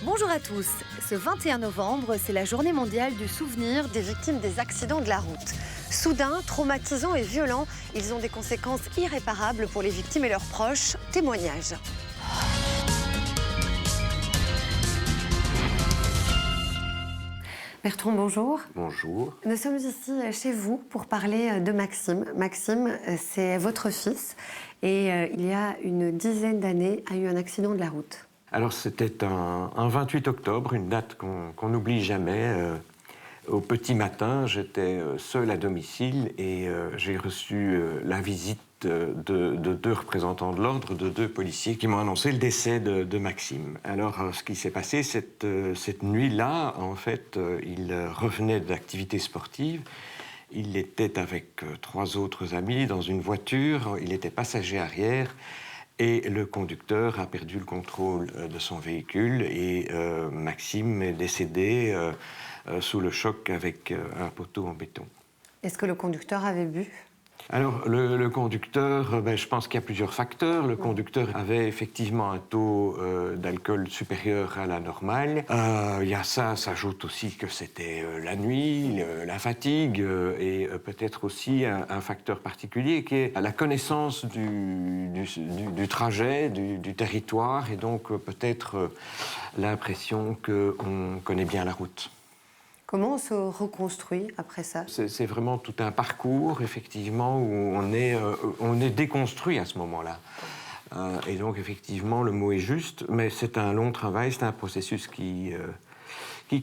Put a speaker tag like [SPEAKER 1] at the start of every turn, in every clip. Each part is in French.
[SPEAKER 1] Bonjour à tous. Ce 21 novembre, c'est la journée mondiale du souvenir des victimes des accidents de la route. Soudains, traumatisants et violents, ils ont des conséquences irréparables pour les victimes et leurs proches. Témoignage. Bertrand, bonjour.
[SPEAKER 2] Bonjour.
[SPEAKER 1] Nous sommes ici chez vous pour parler de Maxime. Maxime, c'est votre fils et il y a une dizaine d'années a eu un accident de la route.
[SPEAKER 2] Alors c'était un 28 octobre, une date qu'on n'oublie jamais. Au petit matin, j'étais seul à domicile et j'ai reçu la visite de deux représentants de l'ordre, de deux policiers qui m'ont annoncé le décès de Maxime. Alors ce qui s'est passé cette nuit-là, en fait, il revenait d'activités sportives. Il était avec trois autres amis dans une voiture, il était passager arrière. Et le conducteur a perdu le contrôle de son véhicule et Maxime est décédé sous le choc avec un poteau en béton.
[SPEAKER 1] Est-ce que le conducteur avait bu ?
[SPEAKER 2] Alors, le conducteur, je pense qu'il y a plusieurs facteurs. Le conducteur avait effectivement un taux d'alcool supérieur à la normale. Il y a ça s'ajoute aussi que c'était la nuit, la fatigue et peut-être aussi un facteur particulier qui est la connaissance du trajet, du territoire et donc peut-être l'impression qu'on connaît bien la route.
[SPEAKER 1] Comment on se reconstruit après ça ?
[SPEAKER 2] C'est vraiment tout un parcours, effectivement, où on est déconstruit à ce moment-là. Et donc, effectivement, le mot est juste, mais c'est un long travail, c'est un processus qui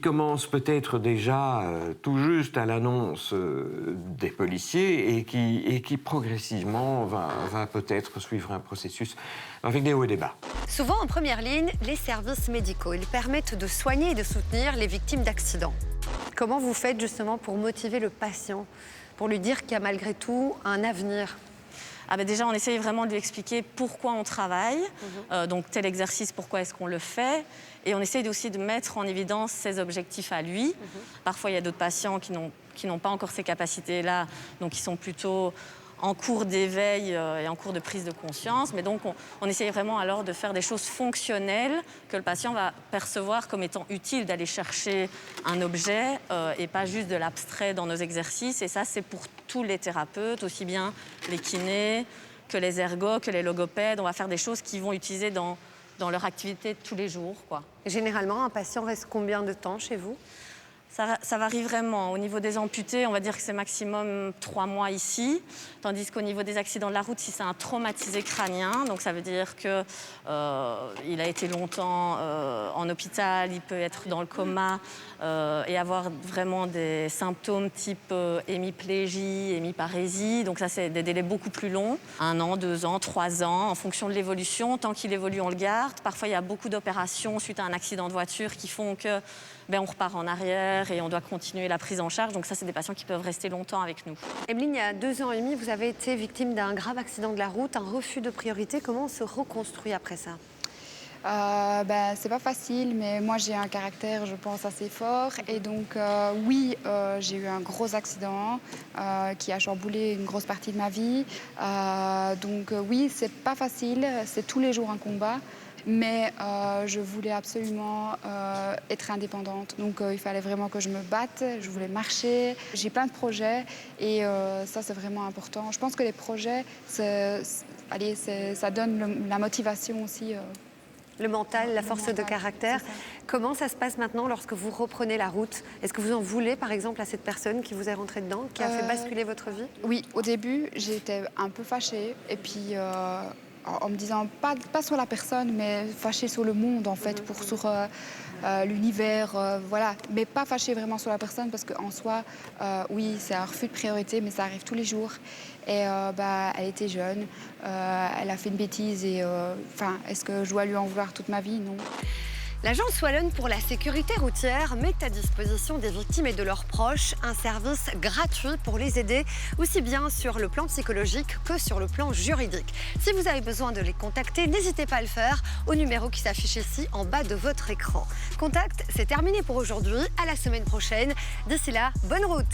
[SPEAKER 2] commence peut-être déjà tout juste à l'annonce des policiers et qui progressivement va peut-être suivre un processus avec des hauts et des bas.
[SPEAKER 1] Souvent en première ligne, les services médicaux. Ils permettent de soigner et de soutenir les victimes d'accidents. Comment vous faites justement pour motiver le patient, pour lui dire qu'il y a malgré tout un avenir ?
[SPEAKER 3] Déjà, on essaye vraiment de lui expliquer pourquoi on travaille, donc tel exercice, pourquoi est-ce qu'on le fait. Et on essaye aussi de mettre en évidence ses objectifs à lui. Parfois, il y a d'autres patients qui n'ont pas encore ces capacités-là, donc qui sont plutôt en cours d'éveil et en cours de prise de conscience. Mais donc, on essaye vraiment alors de faire des choses fonctionnelles que le patient va percevoir comme étant utile d'aller chercher un objet et pas juste de l'abstrait dans nos exercices. Et ça, c'est pour tous les thérapeutes, aussi bien les kinés que les ergos, que les logopèdes. On va faire des choses qu'ils vont utiliser dans leur activité de tous les jours, quoi.
[SPEAKER 1] Généralement, un patient reste combien de temps chez vous ?
[SPEAKER 3] Ça varie vraiment. Au niveau des amputés, on va dire que c'est maximum 3 mois ici. Tandis qu'au niveau des accidents de la route, si c'est un traumatisé crânien, donc ça veut dire qu'il a été longtemps en hôpital, il peut être dans le coma et avoir vraiment des symptômes type hémiplégie, hémiparésie. Donc ça, c'est des délais beaucoup plus longs. 1 an, 2 ans, 3 ans, en fonction de l'évolution. Tant qu'il évolue, on le garde. Parfois, il y a beaucoup d'opérations suite à un accident de voiture qui font que on repart en arrière et on doit continuer la prise en charge. Donc ça, c'est des patients qui peuvent rester longtemps avec nous.
[SPEAKER 1] Emeline, il y a 2 ans et demi, vous avez été victime d'un grave accident de la route, un refus de priorité. Comment on se reconstruit après ça ?
[SPEAKER 4] C'est pas facile, mais moi j'ai un caractère, je pense, assez fort. Et donc, oui, j'ai eu un gros accident qui a chamboulé une grosse partie de ma vie. Oui, c'est pas facile, c'est tous les jours un combat. Mais je voulais absolument être indépendante. Donc il fallait vraiment que je me batte, je voulais marcher. J'ai plein de projets et ça, c'est vraiment important. Je pense que les projets, ça donne la motivation aussi.
[SPEAKER 1] Le mental, la force de caractère. Comment ça se passe maintenant lorsque vous reprenez la route ? Est-ce que vous en voulez, par exemple, à cette personne qui vous est rentrée dedans, qui a fait basculer votre vie ?
[SPEAKER 4] Oui, au début, j'étais un peu fâchée. Et puis, en me disant, pas sur la personne, mais fâchée sur le monde, en fait, sur l'univers, voilà. Mais pas fâchée vraiment sur la personne, parce qu'en soi, oui, c'est un refus de priorité, mais ça arrive tous les jours. Et elle était jeune, elle a fait une bêtise et est-ce que je dois lui en vouloir toute ma vie? Non.
[SPEAKER 1] L'Agence Wallonne pour la sécurité routière met à disposition des victimes et de leurs proches un service gratuit pour les aider, aussi bien sur le plan psychologique que sur le plan juridique. Si vous avez besoin de les contacter, n'hésitez pas à le faire au numéro qui s'affiche ici en bas de votre écran. Contact, c'est terminé pour aujourd'hui. À la semaine prochaine. D'ici là, bonne route!